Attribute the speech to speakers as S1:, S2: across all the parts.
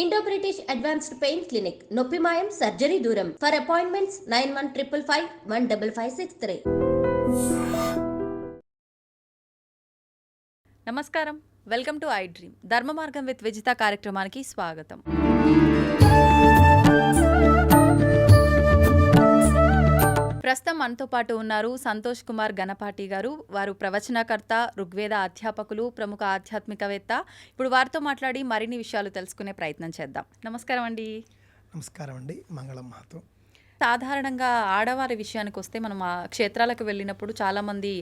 S1: Indo British advanced pain clinic నొప్పి మాయం surgery దూరం ఫర్ అపాయింట్మెంట్స్ 9155515563.
S2: నమస్కారం, వెల్కమ్ టు ఐ డ్రీమ్ ధర్మ మార్గం విత్ విజిత కార్యక్రమానికి స్వాగతం. ప్రస్తుతం మనతో పాటు ఉన్నారు సంతోష్ కుమార్ గణపాటి గారు. వారు ప్రవచనకర్త, ఋగ్వేద అధ్యాపకులు, ప్రముఖ ఆధ్యాత్మికవేత్త. ఇప్పుడు వారితో మాట్లాడి మరిన్ని విషయాలు తెలుసుకునే ప్రయత్నం చేద్దాం. నమస్కారం అండి.
S3: నమస్కారం అండి. మంగళం మాతో.
S2: సాధారణంగా ఆడవారి విషయానికి వస్తే మనం ఆ క్షేత్రాలకు వెళ్ళినప్పుడు చాలామంది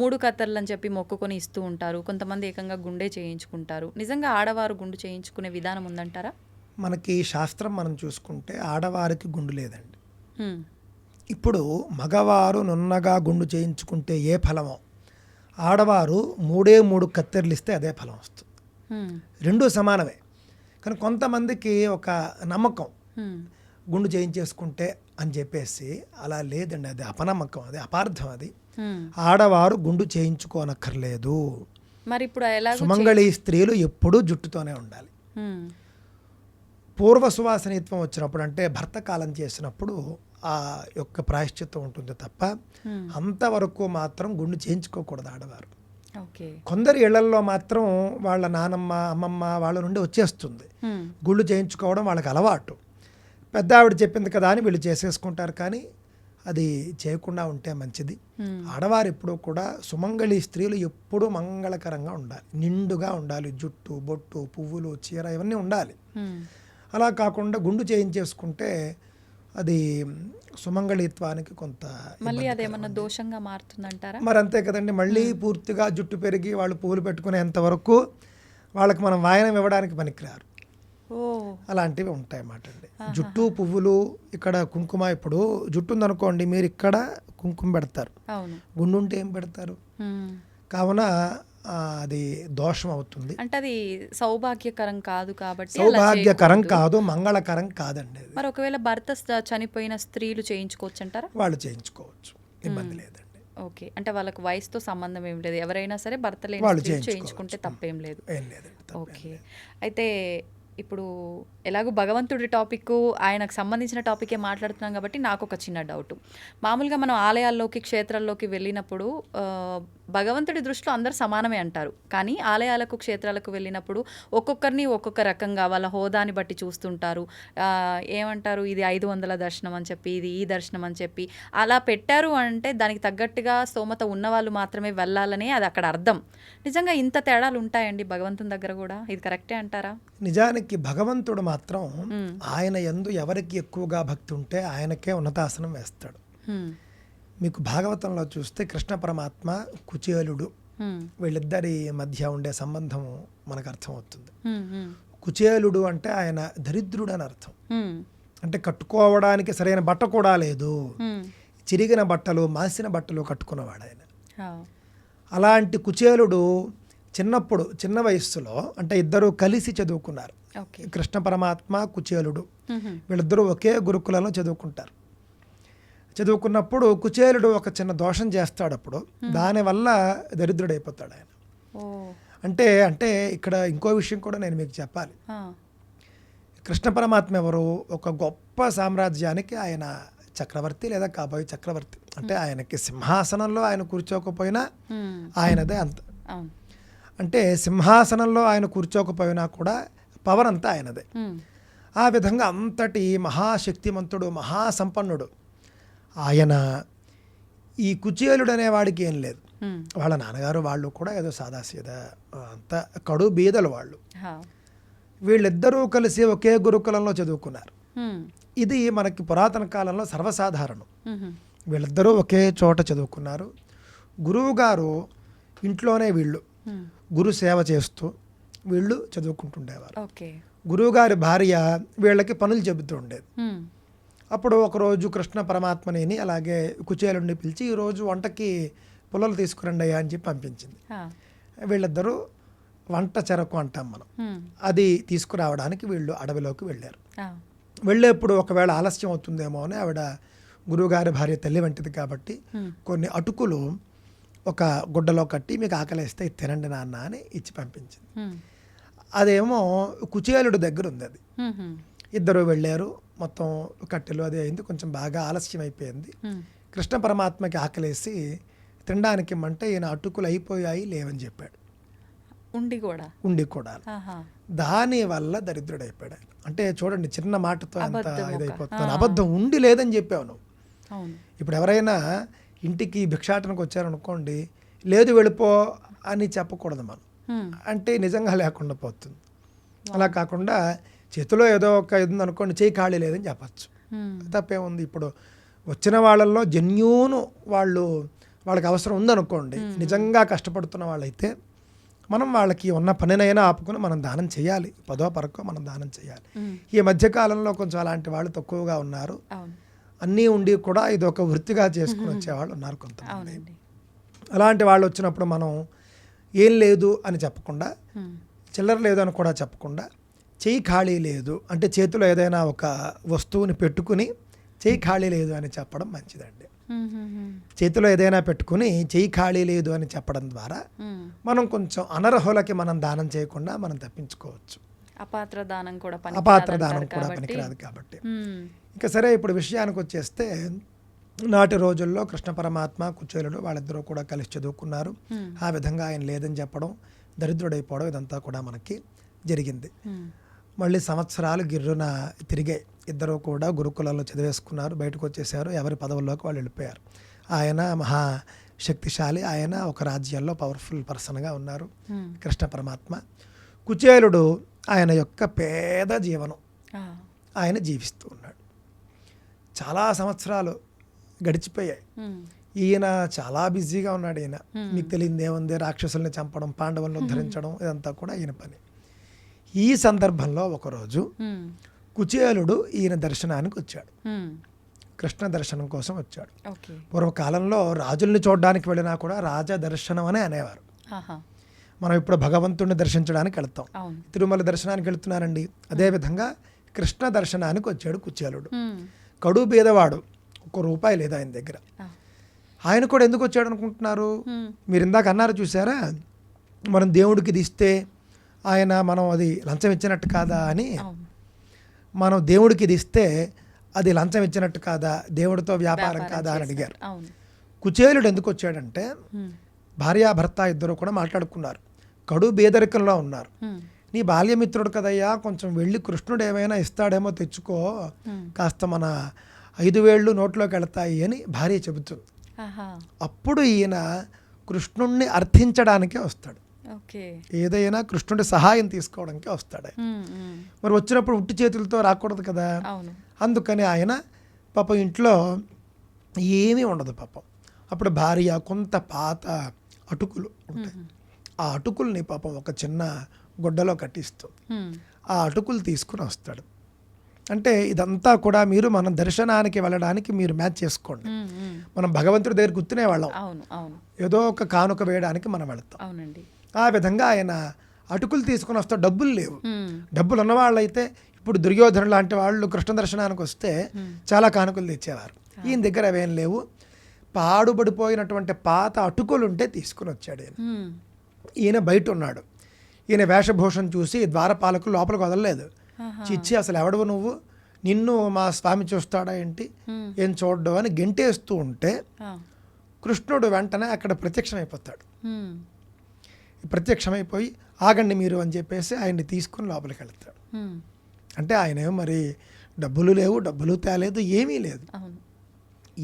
S2: 3 కత్తర్లు అని చెప్పి మొక్కుకొని ఇస్తూ ఉంటారు. కొంతమంది ఏకంగా గుండె చేయించుకుంటారు. నిజంగా ఆడవారు గుండు చేయించుకునే విధానం ఉందంటారా?
S3: మనకి శాస్త్రం మనం చూసుకుంటే ఆడవారికి గుండు లేదండి. ఇప్పుడు మగవారు నున్నగా గుండు చేయించుకుంటే ఏ ఫలమో, ఆడవారు 3 కత్తెరలు ఇస్తే అదే ఫలం వస్తుంది. రెండూ సమానమే. కానీ కొంతమందికి ఒక నమ్మకం, గుండు చేయించేసుకుంటే అని చెప్పేసి. అలా లేదండి, అది అపనమ్మకం, అది అపార్థం. అది ఆడవారు గుండు చేయించుకోనక్కర్లేదు.
S2: మరి ఇప్పుడు
S3: సుమంగళి స్త్రీలు ఎప్పుడూ జుట్టుతోనే ఉండాలి. పూర్వ సువాసనీత్వం వచ్చినప్పుడు, అంటే భర్త కాలం చేసినప్పుడు ఆ యొక్క ప్రాయశ్చిత్తం ఉంటుంది తప్ప అంతవరకు మాత్రం గుండు చేయించుకోకూడదు ఆడవారు. కొందరి ఇళ్లల్లో మాత్రం వాళ్ళ నానమ్మ, అమ్మమ్మ వాళ్ళ నుండి వచ్చేస్తుంది గుండు చేయించుకోవడం, వాళ్ళకి అలవాటు. పెద్ద ఆవిడ చెప్పింది కదా అని వీళ్ళు చేసేసుకుంటారు. కానీ అది చేయకుండా ఉంటే మంచిది. ఆడవారు ఎప్పుడూ కూడా, సుమంగళి స్త్రీలు ఎప్పుడూ మంగళకరంగా ఉండాలి, నిండుగా ఉండాలి. జుట్టు, బొట్టు, పువ్వులు, చీర ఇవన్నీ ఉండాలి. అలా కాకుండా గుండు చేయించేసుకుంటే అది సుమంగళిత్వానికి కొంత
S2: మళ్ళీ అదేమన్నా దోషంగా మారుతుందంటారా?
S3: మరి అంతే కదండి. మళ్ళీ పూర్తిగా జుట్టు పెరిగి వాళ్ళు పువ్వులు పెట్టుకునేంత వరకు వాళ్ళకి మనం వాయనం ఇవ్వడానికి పనికిరారు. అలాంటివి ఉంటాయన్నమాట అండి. జుట్టు, పువ్వులు, ఇక్కడ కుంకుమ. ఇప్పుడు జుట్టు ఉందనుకోండి, మీరు ఇక్కడ కుంకుమ పెడతారు, గుండు ఉంటే ఏం పెడతారు? కావున అది దోషం అవుతుంది.
S2: అంటే అది సౌభాగ్యకరం కాదు కాబట్టి.
S3: సౌభాగ్యకరం కాదు, మంగళకరం కాదండి.
S2: మరి ఒకవేళ భర్త చనిపోయిన స్త్రీలు చేయించుకోవచ్చు అంటారా?
S3: వాళ్ళు చేయించుకోవచ్చు, ఇబ్బంది లేదండి.
S2: ఓకే, అంటే వాళ్ళకి వయసుతో సంబంధం ఏం లేదు, ఎవరైనా సరే భర్త లేని చేయించుకుంటే తప్పేం లేదు. ఓకే, అయితే ఇప్పుడు ఎలాగో భగవంతుడి టాపిక్, ఆయనకు సంబంధించిన టాపికే మాట్లాడుతున్నాం కాబట్టి నాకు ఒక చిన్న డౌట్. మామూలుగా మనం ఆలయాల్లోకి, క్షేత్రాల్లోకి వెళ్ళినప్పుడు భగవంతుడి దృష్టిలో అందరు సమానమే అంటారు. కానీ ఆలయాలకు, క్షేత్రాలకు వెళ్ళినప్పుడు ఒక్కొక్కరిని ఒక్కొక్క రకంగా వాళ్ళ హోదాని బట్టి చూస్తుంటారు. ఏమంటారు, ఇది 500 దర్శనం అని చెప్పి, ఇది ఈ దర్శనం అని చెప్పి అలా పెట్టారు. అంటే దానికి తగ్గట్టుగా స్తోమత ఉన్నవాళ్ళు మాత్రమే వెళ్ళాలనే అది అక్కడ అర్థం. నిజంగా ఇంత తేడాలు ఉంటాయండి భగవంతుని దగ్గర కూడా? ఇది కరెక్టే అంటారా?
S3: నిజానికి భగవంతుడు మాత్రం ఆయన యందు ఎవరికి ఎక్కువగా భక్తి ఉంటే ఆయనకే ఉన్నతాసనం వేస్తాడు. మీకు భాగవతంలో చూస్తే కృష్ణ పరమాత్మ, కుచేలుడు, వీళ్ళిద్దరి మధ్య ఉండే సంబంధం మనకు అర్థమవుతుంది. కుచేలుడు అంటే ఆయన దరిద్రుడు అని అర్థం. అంటే కట్టుకోవడానికి సరైన బట్ట కూడా లేదు, చిరిగిన బట్టలు, మాసిన బట్టలు కట్టుకున్నవాడు ఆయన. అలాంటి కుచేలుడు చిన్నప్పుడు, చిన్న వయస్సులో, అంటే ఇద్దరు కలిసి చదువుకున్నారు. కృష్ణ పరమాత్మ, కుచేలుడు, వీళ్ళిద్దరూ ఒకే గురుకులంలో చదువుకుంటారు. చదువుకున్నప్పుడు కుచేలుడు ఒక చిన్న దోషం చేస్తాడు. అప్పుడు దానివల్ల దరిద్రుడైపోతాడు ఆయన. అంటే అంటే ఇక్కడ ఇంకో విషయం కూడా నేను మీకు చెప్పాలి. కృష్ణ పరమాత్మ ఎవరు? ఒక గొప్ప సామ్రాజ్యానికి ఆయన చక్రవర్తి లేదా కాబోయే చక్రవర్తి. అంటే ఆయనకి సింహాసనంలో ఆయన కూర్చోకపోయినా ఆయనదే అంత. అంటే సింహాసనంలో ఆయన కూర్చోకపోయినా కూడా పవర్ అంతా ఆయనదే. ఆ విధంగా అంతటి మహాశక్తిమంతుడు, మహాసంపన్నుడు ఆయన. ఈ కుచేలుడు అనేవాడికి ఏం లేదు. వాళ్ళ నాన్నగారు వాళ్ళు కూడా ఏదో సాదాసీదా, అంత కడు బీదలు వాళ్ళు. వీళ్ళిద్దరూ కలిసి ఒకే గురుకులంలో చదువుకున్నారు. ఇది మనకి పురాతన కాలంలో సర్వసాధారణం. వీళ్ళిద్దరూ ఒకే చోట చదువుకున్నారు. గురువు గారు ఇంట్లోనే వీళ్ళు గురు సేవ చేస్తూ వీళ్ళు చదువుకుంటుండేవారు. గురువుగారి భార్య వీళ్ళకి పనులు చెబుతూ ఉండేది. అప్పుడు ఒకరోజు కృష్ణ పరమాత్మని అలాగే కుచేలుడిని పిలిచి, ఈరోజు వంటకి పుల్లలు తీసుకురండి అయ్యా అని చెప్పి పంపించింది. వీళ్ళిద్దరూ వంట చెరకు అంటాం మనం, అది తీసుకురావడానికి వీళ్ళు అడవిలోకి వెళ్ళారు. వెళ్ళేప్పుడు ఒకవేళ ఆలస్యం అవుతుందేమో అని ఆవిడ, గురువుగారి భార్య తల్లి వంటిది కాబట్టి, కొన్ని అటుకులు ఒక గుడ్డలో కట్టి, మీకు ఆకలిస్తే తినండి నాన్న అని ఇచ్చి పంపించింది. అదేమో కుచేలుడి దగ్గర ఉంది. అది
S2: మ్మ్.
S3: ఇద్దరు వెళ్ళారు, మొత్తం కట్టెలు అది అయింది, కొంచెం బాగా ఆలస్యం అయిపోయింది. కృష్ణ పరమాత్మకి ఆకలేసి తినడానికి ఇమ్మంటే ఈయన అటుకులు అయిపోయాయి లేవని చెప్పాడు. ఉండి కూడా
S2: ఆహా.
S3: దాని వల్ల దరిద్రుడైపోయాడు ఆయన. అంటే చూడండి, చిన్న మాటతో ఎంత
S2: అబద్ధం
S3: ఇదైపోతున్నాను. అబద్ధం ఉండి లేదని చెప్పావు నువ్వు.
S2: అవును.
S3: ఇప్పుడు ఎవరైనా ఇంటికి భిక్షాటనకు వచ్చారనుకోండి, లేదు వెళ్ళిపో అని చెప్పకూడదు మనం, అంటే నిజంగా లేకుండా పోతుంది. అలా కాకుండా చేతిలో ఏదో ఒక ఇది ఉందనుకోండి, చేయి ఖాళీ లేదని చెప్పచ్చు, తప్పేముంది. ఇప్పుడు వచ్చిన వాళ్ళల్లో జెన్యూను వాళ్ళకి అవసరం ఉందనుకోండి, నిజంగా కష్టపడుతున్న వాళ్ళైతే మనం వాళ్ళకి ఉన్న పనినైనా ఆపుకుని మనం దానం చేయాలి, పదో పరకో మనం దానం చేయాలి. ఈ మధ్యకాలంలో కొంచెం అలాంటి వాళ్ళు తక్కువగా ఉన్నారు. అన్నీ ఉండి కూడా ఇది ఒక వృత్తిగా చేసుకుని వచ్చేవాళ్ళు ఉన్నారు కొంతమంది. అలాంటి వాళ్ళు వచ్చినప్పుడు మనం ఏం లేదు అని చెప్పకుండా, చిల్లర లేదు అని కూడా చెప్పకుండా, చెయ్యి ఖాళీ లేదు అంటే చేతిలో ఏదైనా ఒక వస్తువుని పెట్టుకుని చెయ్యి ఖాళీ లేదు అని చెప్పడం మంచిదండి. చేతిలో ఏదైనా పెట్టుకుని చెయ్యి ఖాళీ లేదు అని చెప్పడం ద్వారా మనం కొంచెం అనర్హులకి మనం దానం చేయకుండా మనం తప్పించుకోవచ్చు.
S2: అపాత్ర దానం కూడా
S3: పనికిరాదు కాబట్టి. ఇంకా సరే, ఇప్పుడు విషయానికి వచ్చేస్తే నాటి రోజుల్లో కృష్ణ పరమాత్మ కుచేలుడు వాళ్ళిద్దరూ కూడా కలిసి చదువుకున్నారు. ఆ విధంగా ఆయన లేదని చెప్పడం, దరిద్రుడైపోవడం, ఇదంతా కూడా మనకి జరిగింది. మళ్ళీ సంవత్సరాలు గిర్రున తిరిగాయి. ఇద్దరు కూడా గురుకులాల్లో చదివేసుకున్నారు, బయటకు వచ్చేసారు, ఎవరి పదవుల్లోకి వాళ్ళు వెళ్ళిపోయారు. ఆయన మహాశక్తిశాలి, ఆయన ఒక రాజ్యంలో పవర్ఫుల్ పర్సన్గా ఉన్నారు కృష్ణ పరమాత్మ. కుచేలుడు ఆయన యొక్క పేద జీవనం ఆయన జీవిస్తూ ఉన్నాడు. చాలా సంవత్సరాలు గడిచిపోయాయి. ఈయన చాలా బిజీగా ఉన్నాడు. ఈయన మీకు తెలియదు ఏముంది, రాక్షసుల్ని చంపడం, పాండవులను ఉద్ధరించడం, ఇదంతా కూడా ఈయన పని. ఈ సందర్భంలో ఒకరోజు కుచేలుడు ఈయన దర్శనానికి వచ్చాడు, కృష్ణ దర్శనం కోసం వచ్చాడు. పూర్వకాలంలో రాజుల్ని చూడడానికి వెళ్ళినా కూడా రాజ దర్శనం అనే అనేవారు. మనం ఇప్పుడు భగవంతుడిని దర్శించడానికి వెళ్తాం, తిరుమల దర్శనానికి వెళుతున్నారండి. అదేవిధంగా కృష్ణ దర్శనానికి వచ్చాడు కుచేలుడు. కడు బీదవాడు, ₹1 లేదు ఆయన దగ్గర. ఆయన కూడా ఎందుకు వచ్చాడు అనుకుంటున్నారు? మీరు ఇందాక అన్నారు చూసారా, మనం దేవుడికి ఇది ఇస్తే ఆయన మనం అది లంచం ఇచ్చినట్టు కాదా అని. మనం దేవుడికి ఇది ఇస్తే అది లంచం ఇచ్చినట్టు కాదా, దేవుడితో వ్యాపారం కాదా అని అడిగారు. కుచేలుడు ఎందుకు వచ్చాడంటే, భార్యాభర్త ఇద్దరు కూడా మాట్లాడుకున్నారు, కడు బేదరికంలో ఉన్నారు. నీ బాల్యమిత్రుడు కదయ్యా, కొంచెం వెళ్ళి కృష్ణుడు ఏమైనా ఇస్తాడేమో తెచ్చుకో, కాస్త మన 5 వేళ్ళు నోట్లోకి వెళతాయి అని భార్య చెబుతుంది. అప్పుడు ఈయన కృష్ణుణ్ణి అర్థించడానికే వస్తాడు. ఏదైనా కృష్ణుడి సహాయం తీసుకోవడానికే వస్తాడు. మరి వచ్చినప్పుడు ఉట్టి చేతులతో రాకూడదు కదా, అందుకని ఆయన పాపం ఇంట్లో ఏమీ ఉండదు పాపం. అప్పుడు భార్య కొంత పాత అటుకులు ఉంటాయి, ఆ అటుకుల్ని పాపం ఒక చిన్న గుడ్డలో కట్టిస్తూ ఆ అటుకులు తీసుకుని వస్తాడు. అంటే ఇదంతా కూడా మీరు మనం దర్శనానికి వెళ్ళడానికి మీరు మ్యాచ్ చేసుకోండి. మనం భగవంతుడి దగ్గర గుర్తునే వాళ్ళం, ఏదో ఒక కానుక వేయడానికి మనం వెళతాం. ఆ విధంగా ఆయన అటుకులు తీసుకుని వస్తే డబ్బులు లేవు. డబ్బులు ఉన్నవాళ్ళు అయితే ఇప్పుడు దుర్యోధను లాంటి వాళ్ళు కృష్ణ దర్శనానికి వస్తే చాలా కానుకలు తెచ్చేవారు. ఈయన దగ్గర అవేం లేవు. పాడుబడిపోయినటువంటి పాత అటుకులు ఉంటే తీసుకుని వచ్చాడు ఈయన. ఈయన బయట ఉన్నాడు. ఈయన వేషభూషణ చూసి ద్వారపాలకులు లోపలికి వదలలేదు. చిచ్చి అసలు ఎవడవు నువ్వు, నిన్ను మా స్వామి చూస్తాడా ఏంటి, ఏం చూడ్డు అని గెంటేస్తూ ఉంటే కృష్ణుడు వెంటనే అక్కడ ప్రత్యక్షమైపోతాడు. ప్రత్యక్షమైపోయి ఆగండి మీరు అని చెప్పేసి ఆయన్ని తీసుకుని లోపలికి వెళ్తాడు. అంటే ఆయన మరి డబ్బులు లేవు, డబ్బులు తేలేదు, ఏమీ లేదు.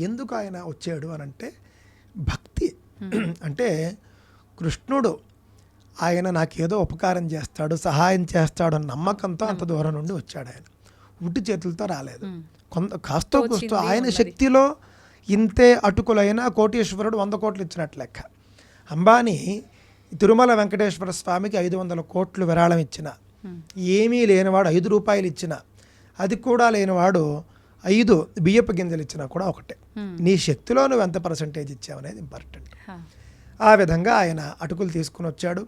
S3: ఎందుకు ఆయన వచ్చాడు అని అంటే భక్తి. అంటే కృష్ణుడు ఆయన నాకేదో ఉపకారం చేస్తాడు, సహాయం చేస్తాడు అన్న నమ్మకంతో అంత దూరం నుండి వచ్చాడు. ఆయన ఉట్టి చేతులతో రాలేదు, కాస్తో కూస్తో ఆయన శక్తిలో ఇంతే అటుకులైనా కోటీశ్వరుడు 100 కోట్లు ఇచ్చినట్లు లెక్క. అంబానీ తిరుమల వెంకటేశ్వర స్వామికి 500 కోట్లు విరాళం ఇచ్చిన, ఏమీ లేనివాడు 5 రూపాయలు ఇచ్చిన, అది కూడా లేనివాడు 5 బియ్యపు గింజలు ఇచ్చినా కూడా ఒకటే. నీ శక్తిలో నువ్వు ఎంత పర్సంటేజ్ ఇచ్చావనేది ఇంపార్టెంట్. ఆ విధంగా ఆయన అటుకులు తీసుకుని వచ్చాడు.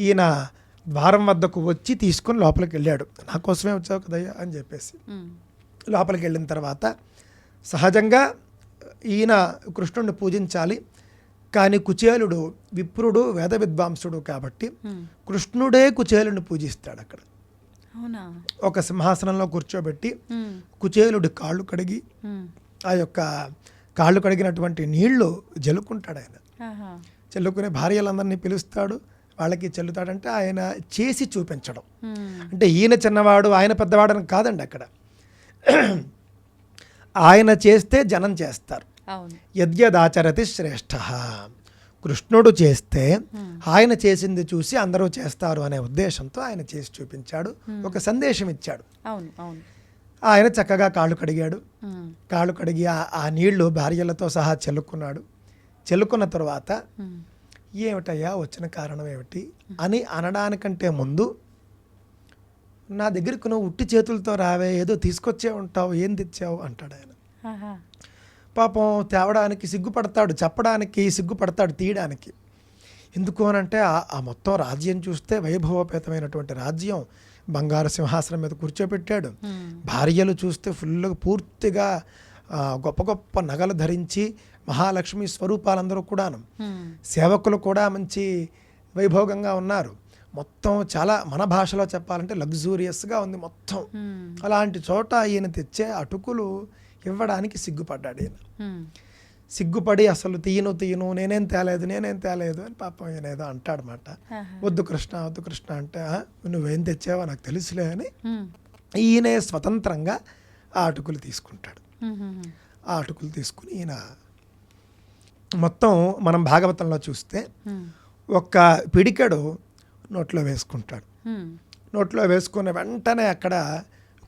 S3: ఈయన ద్వారం వద్దకు వచ్చి తీసుకుని లోపలికి వెళ్ళాడు. నా కోసమే వచ్చావు కదయ్యా అని చెప్పేసి లోపలికి వెళ్ళిన తర్వాత సహజంగా ఈయన కృష్ణుడిని పూజించాలి, కానీ కుచేలుడు విప్రుడు వేద విద్వాంసుడు కాబట్టి కృష్ణుడే కుచేలుని పూజిస్తాడు. అక్కడ ఒక సింహాసనంలో కూర్చోబెట్టి కుచేలుడి కాళ్ళు కడిగి ఆ యొక్క కాళ్ళు కడిగినటువంటి నీళ్లు జల్లుకుంటాడు. ఆయన చల్లుకునే భార్యలందరినీ పిలుస్తాడు, వాళ్ళకి చెల్లుతాడంటే ఆయన చేసి చూపించడం. అంటే ఈయన చిన్నవాడు ఆయన పెద్దవాడు అని కాదండి. అక్కడ ఆయన చేస్తే జనం చేస్తారు. యద్యదాచరతి శ్రేష్ఠ. కృష్ణుడు చేస్తే ఆయన చేసింది చూసి అందరూ చేస్తారు అనే ఉద్దేశంతో ఆయన చేసి చూపించాడు, ఒక సందేశం ఇచ్చాడు. ఆయన చక్కగా కాళ్ళు కడిగాడు. కాళ్ళు కడిగి ఆ నీళ్లు భార్యలతో సహా చెల్లుకున్నాడు. చెల్లుకున్న తర్వాత ఏమిటయ్యా వచ్చిన కారణం ఏమిటి అని అనడానికంటే ముందు, నా దగ్గరికి నువ్వు ఉట్టి చేతులతో రావే, ఏదో తీసుకొచ్చే ఉంటావు, ఏం తెచ్చావు అంటాడు ఆయన. పాపం తేవడానికి సిగ్గుపడతాడు, చెప్పడానికి సిగ్గుపడతాడు, తీయడానికి. ఎందుకు అనంటే ఆ మొత్తం రాజ్యం చూస్తే వైభవోపేతమైనటువంటి రాజ్యం, బంగారు సింహాసనం మీద కూర్చోపెట్టాడు. భార్యలు చూస్తే ఫుల్గా పూర్తిగా గొప్ప గొప్ప నగలు ధరించి మహాలక్ష్మి స్వరూపాలందరూ కూడాను. సేవకులు కూడా మంచి వైభోగంగా ఉన్నారు. మొత్తం చాలా మన భాషలో చెప్పాలంటే లగ్జూరియస్గా ఉంది మొత్తం. అలాంటి చోట ఈయన తెచ్చే అటుకులు ఇవ్వడానికి సిగ్గుపడ్డాడు. ఈయన సిగ్గుపడి అసలు తీయను నేనేం తేలేదు అని పాపం ఈయన ఏదో అంటాడనమాట. వద్దు కృష్ణ అంటే నువ్వేం తెచ్చావో నాకు తెలుసులే అని ఈయనే స్వతంత్రంగా ఆ అటుకులు తీసుకుంటాడు. ఆ అటుకులు తీసుకుని ఈయన మొత్తం మనం భాగవతంలో చూస్తే ఒక్క పిడికెడు నోట్లో వేసుకుంటాడు. నోట్లో వేసుకున్న వెంటనే అక్కడ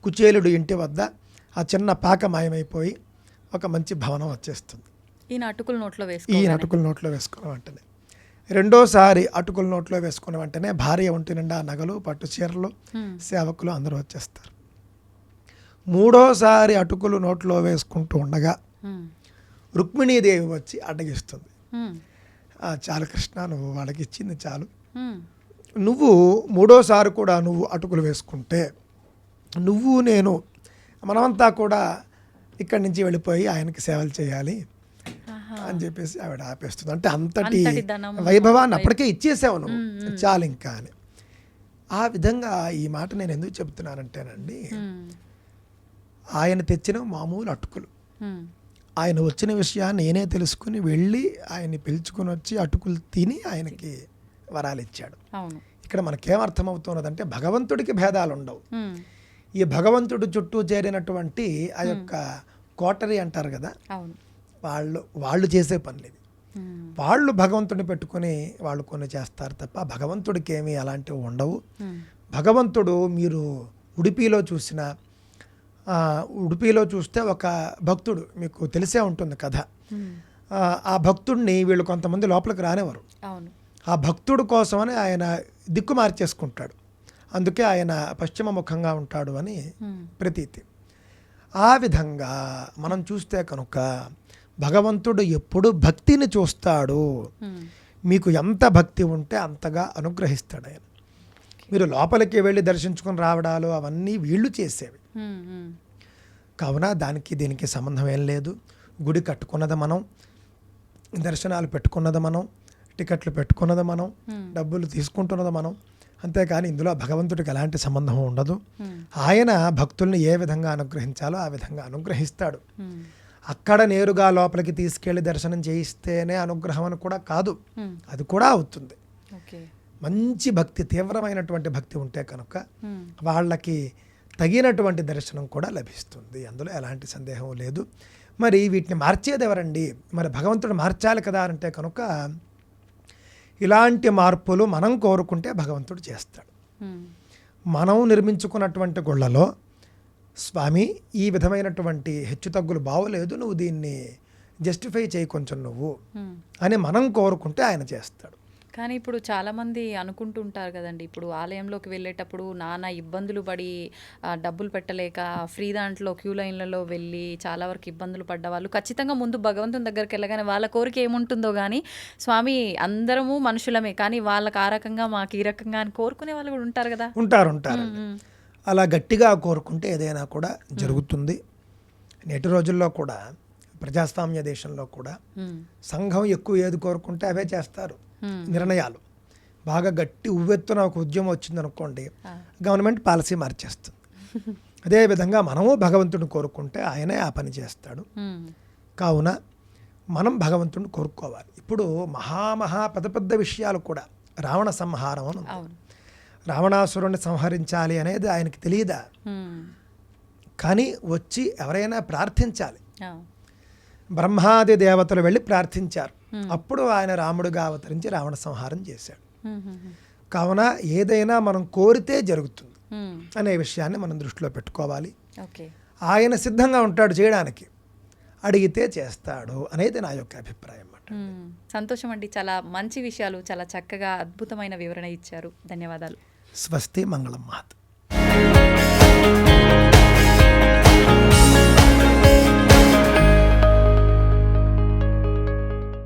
S3: కుచేలుడు ఇంటి వద్ద ఆ చిన్న పాక మాయమైపోయి ఒక మంచి భవనం వచ్చేస్తుంది.
S2: ఈయన అటుకులు నోట్లో వేసుకున్న వెంటనే రెండోసారి అటుకులు నోట్లో వేసుకున్న వెంటనే భార్య ఒంటి నిండా నగలు, పట్టు చీరలు, సేవకులు అందరూ వచ్చేస్తారు. మూడోసారి అటుకులు నోట్లో వేసుకుంటూ ఉండగా రుక్మిణీదేవి వచ్చి అడ్డగిస్తుంది. చాలు కృష్ణ, నువ్వు వాళ్ళకి ఇచ్చింది చాలు. నువ్వు మూడోసారి కూడా నువ్వు అటుకులు వేసుకుంటే నువ్వు నేను మనమంతా కూడా ఇక్కడి నుంచి వెళ్ళిపోయి ఆయనకి సేవలు చేయాలి అని చెప్పేసి ఆవిడ ఆపేస్తుంది. అంటే అంతటి వైభవాన్ని అప్పటికే ఇచ్చేసావు నువ్వు, చాలు ఇంకా అని. ఆ విధంగా ఈ మాట నేను ఎందుకు చెప్తున్నానంటేనండి, ఆయన తెచ్చిన మామూలు అటుకులు, ఆయన వచ్చిన విషయాన్ని నేనే తెలుసుకుని వెళ్ళి ఆయన్ని పిలుచుకుని వచ్చి అటుకులు తిని ఆయనకి వరాలు ఇచ్చాడు. ఇక్కడ మనకేమర్థమవుతున్నదంటే భగవంతుడికి భేదాలు ఉండవు. ఈ భగవంతుడు చుట్టూ చేరినటువంటి ఆ యొక్క కోటరీ అంటారు కదా, వాళ్ళు చేసే పనులు ఇవి. వాళ్ళు భగవంతుడిని పెట్టుకుని వాళ్ళు కొన్ని చేస్తారు తప్ప భగవంతుడికి ఏమీ అలాంటివి ఉండవు. భగవంతుడు మీరు ఉడిపిలో చూస్తే ఒక భక్తుడు, మీకు తెలిసే ఉంటుంది కథ. ఆ భక్తుడిని వీళ్ళు కొంతమంది లోపలికి రానివ్వరు. ఆ భక్తుడు కోసమని ఆయన దిక్కు మార్చేసుకుంటాడు. అందుకే ఆయన పశ్చిమ ముఖంగా ఉంటాడు అని ప్రతీతి. ఆ విధంగా మనం చూస్తే కనుక భగవంతుడు ఎప్పుడు భక్తిని చూస్తాడు. మీకు ఎంత భక్తి ఉంటే అంతగా అనుగ్రహిస్తాడు ఆయన. మీరు లోపలికి వెళ్ళి దర్శించుకొని రావడాలు అవన్నీ వీళ్ళు చేసేవి. కావున దీనికి సంబంధం ఏం లేదు. గుడి కట్టుకున్నది మనం, దర్శనాలు పెట్టుకున్నది మనం, టికెట్లు పెట్టుకున్నది మనం, డబ్బులు తీసుకుంటున్నది మనం. అంతేకాని ఇందులో భగవంతుడికి ఎలాంటి సంబంధం ఉండదు. ఆయన భక్తుల్ని ఏ విధంగా అనుగ్రహించాలో ఆ విధంగా అనుగ్రహిస్తాడు. అక్కడ నేరుగా లోపలికి తీసుకెళ్లి దర్శనం చేయిస్తేనే అనుగ్రహం అని కూడా కాదు, అది కూడా అవుతుంది. మంచి భక్తి, తీవ్రమైనటువంటి భక్తి ఉంటే కనుక వాళ్ళకి తగినటువంటి దర్శనం కూడా లభిస్తుంది. అందులో ఎలాంటి సందేహం లేదు. మరి వీటిని మార్చేది ఎవరండి? మరి భగవంతుడు మార్చాలి కదా అంటే కనుక ఇలాంటి మార్పులు మనం కోరుకుంటే భగవంతుడు చేస్తాడు. మనం నిర్మించుకున్నటువంటి గుళ్ళలో స్వామి ఈ విధమైనటువంటి హెచ్చుతగ్గులు బాగోలేదు, నువ్వు దీన్ని జస్టిఫై చేయి కొంచెం నువ్వు అని మనం కోరుకుంటే ఆయన చేస్తాడు. కానీ ఇప్పుడు చాలామంది అనుకుంటుంటారు కదండి, ఇప్పుడు ఆలయంలోకి వెళ్ళేటప్పుడు నానా ఇబ్బందులు పడి డబ్బులు పెట్టలేక ఫ్రీ దాంట్లో క్యూ లైన్లలో వెళ్ళి చాలా వరకు ఇబ్బందులు పడ్డ వాళ్ళు ఖచ్చితంగా ముందు భగవంతుని దగ్గరికి వెళ్ళగానే వాళ్ళ కోరిక ఏముంటుందో కానీ స్వామి అందరము మనుషులమే, కానీ వాళ్ళకి ఆ రకంగా మాకు ఈ రకంగా అని కోరుకునే వాళ్ళు కూడా ఉంటారు కదా.
S3: ఉంటారు. అలా గట్టిగా కోరుకుంటే ఏదైనా కూడా జరుగుతుంది. నేటి రోజుల్లో కూడా ప్రజాస్వామ్య దేశంలో కూడా సంఘం ఎక్కువ ఏది కోరుకుంటే అవే చేస్తారు నిర్ణయాలు. బాగా గట్టి ఉవ్వెత్తున ఒక ఉద్యమం వచ్చిందనుకోండి, గవర్నమెంట్ పాలసీ మార్చేస్తుంది. అదేవిధంగా మనము భగవంతుడిని కోరుకుంటే ఆయనే ఆ పని చేస్తాడు. కావున మనం భగవంతుడిని కోరుకోవాలి. ఇప్పుడు మహా పెద్ద పెద్ద విషయాలు కూడా, రావణ సంహారం అని ఉంది. రావణాసురుణ్ణి సంహరించాలి అనేది ఆయనకి తెలియదా? కానీ వచ్చి ఎవరైనా ప్రార్థించాలి. బ్రహ్మాది దేవతలు వెళ్ళి ప్రార్థించారు. అప్పుడు ఆయన రాముడుగా అవతరించి రావణ సంహారం చేశాడు. కావున ఏదైనా మనం కోరితే జరుగుతుంది అనే విషయాన్ని మనం దృష్టిలో పెట్టుకోవాలి. ఆయన సిద్ధంగా ఉంటాడు చేయడానికి, అడిగితే చేస్తాడు అనేది నా యొక్క అభిప్రాయం అన్నమాట.
S2: సంతోషం అండి. చాలా మంచి విషయాలు, చాలా చక్కగా అద్భుతమైన వివరణ ఇచ్చారు. ధన్యవాదాలు.
S3: స్వస్తి, మంగళం మహత్.